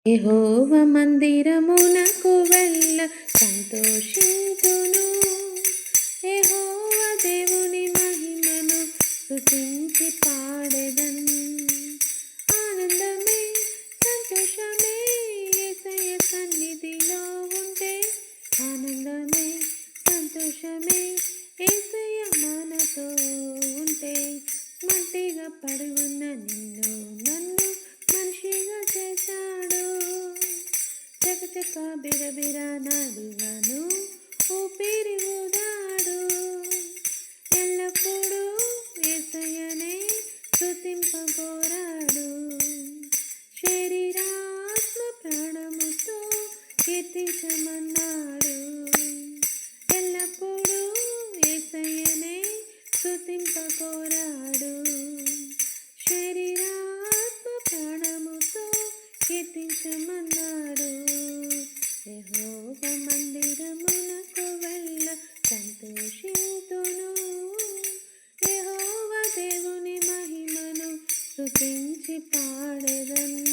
యెహోవా మందిరమునకు వెళ్ళ సంతోషింతును. యెహోవా దేవుని మహిమను స్తుతించి పాడెదన్. ఆనందమే సంతోషమే యేసయ్య సన్నిధిలో ఉంటే, ఆనందమే సంతోషమే యేసయ్య మనతో ఉంటే. మట్టిగా పడి ఉన్న నిన్ను నన్ను మనిషిగా చేశాడు. చకచక బిరబిర నడువను ఊపిరి ఊదాడు. ఎల్లప్పుడూ యేసయ్యనే స్తుతింపగోరాడు. శరీరాత్మ ప్రాణముతో కీర్తించమన్నాడు. ఎల్లప్పుడూ యేసయ్యనే స్తుతింపగోరాడు. శరీరాత్మ ప్రాణముతో కీర్తించమన్నాడు. యెహోవా మందిరమునకు వెళ్ళ సంతోషింతును. యెహోవా దేవుని మహిమను స్తుతించి పాడెదన్.